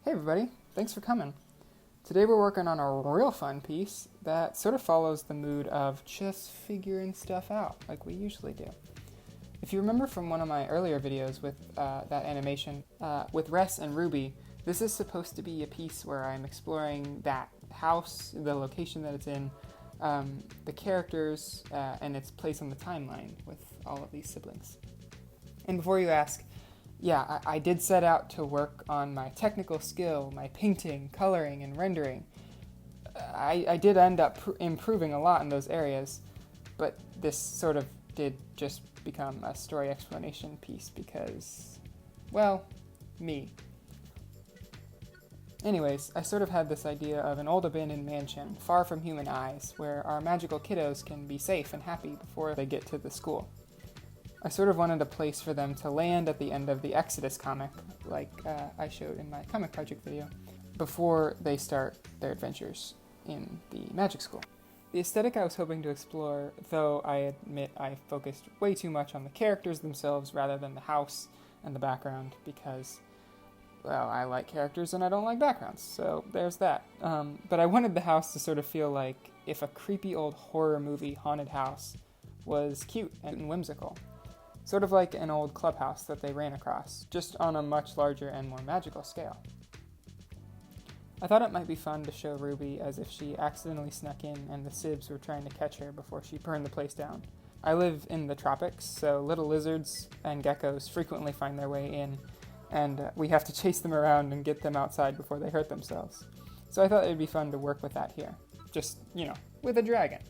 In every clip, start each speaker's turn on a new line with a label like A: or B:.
A: Hey everybody, thanks for coming. Today we're working on a real fun piece that sort of follows the mood of just figuring stuff out like we usually do. If you remember from one of my earlier videos with that animation with Ress and Ruby, this is supposed to be a piece where I'm exploring that house, the location that it's in, the characters, and its place on the timeline with all of these siblings. And before you ask, yeah, I did set out to work on my technical skill, my painting, coloring, and rendering. I did end up improving a lot in those areas, but this sort of did just become a story explanation piece because, well, me. Anyways, I sort of had this idea of an old abandoned mansion, far from human eyes, where our magical kiddos can be safe and happy before they get to the school. I sort of wanted a place for them to land at the end of the Exodus comic, like I showed in my comic project video, before they start their adventures in the magic school. The aesthetic I was hoping to explore, though I admit I focused way too much on the characters themselves rather than the house and the background because, well, I like characters and I don't like backgrounds, so there's that. But I wanted the house to sort of feel like if a creepy old horror movie haunted house was cute and whimsical. Sort of like an old clubhouse that they ran across, just on a much larger and more magical scale. I thought it might be fun to show Ruby as if she accidentally snuck in and the Sibs were trying to catch her before she burned the place down. I live in the tropics, so little lizards and geckos frequently find their way in, and we have to chase them around and get them outside before they hurt themselves. So I thought it would be fun to work with that here. Just, with a dragon.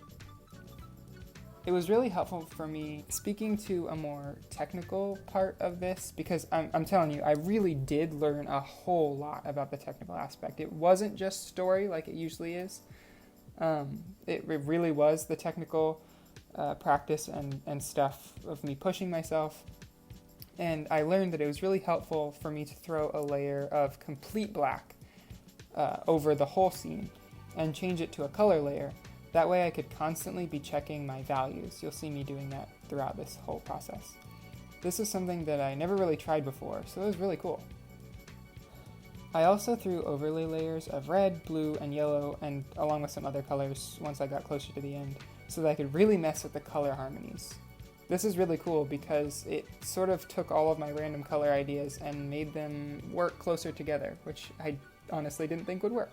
A: It was really helpful for me speaking to a more technical part of this because I'm telling you, I really did learn a whole lot about the technical aspect. It wasn't just story like it usually is. It really was the technical practice and stuff of me pushing myself. And I learned that it was really helpful for me to throw a layer of complete black over the whole scene and change it to a color layer. That way I could constantly be checking my values. You'll see me doing that throughout this whole process. This is something that I never really tried before, so it was really cool. I also threw overlay layers of red, blue, and yellow, and along with some other colors once I got closer to the end, so that I could really mess with the color harmonies. This is really cool because it sort of took all of my random color ideas and made them work closer together, which I honestly didn't think would work.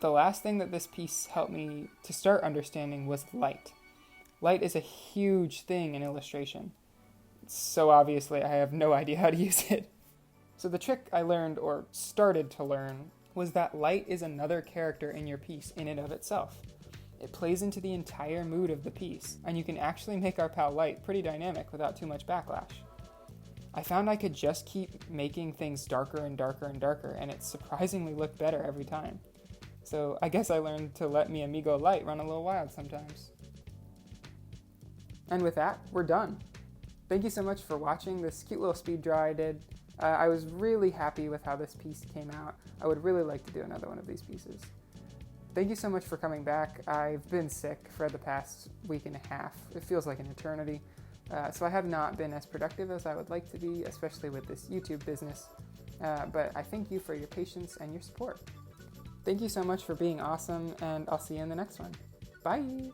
A: The last thing that this piece helped me to start understanding was light. Light is a huge thing in illustration. So obviously I have no idea how to use it. So the trick I learned, or started to learn, was that light is another character in your piece in and of itself. It plays into the entire mood of the piece, and you can actually make our pal Light pretty dynamic without too much backlash. I found I could just keep making things darker and darker and darker, and it surprisingly looked better every time. So I guess I learned to let mi amigo Light run a little wild sometimes. And with that, we're done. Thank you so much for watching this cute little speed draw I did. I was really happy with how this piece came out. I would really like to do another one of these pieces. Thank you so much for coming back. I've been sick for the past week and a half. It feels like an eternity. So I have not been as productive as I would like to be, especially with this YouTube business. But I thank you for your patience and your support. Thank you so much for being awesome, and I'll see you in the next one. Bye!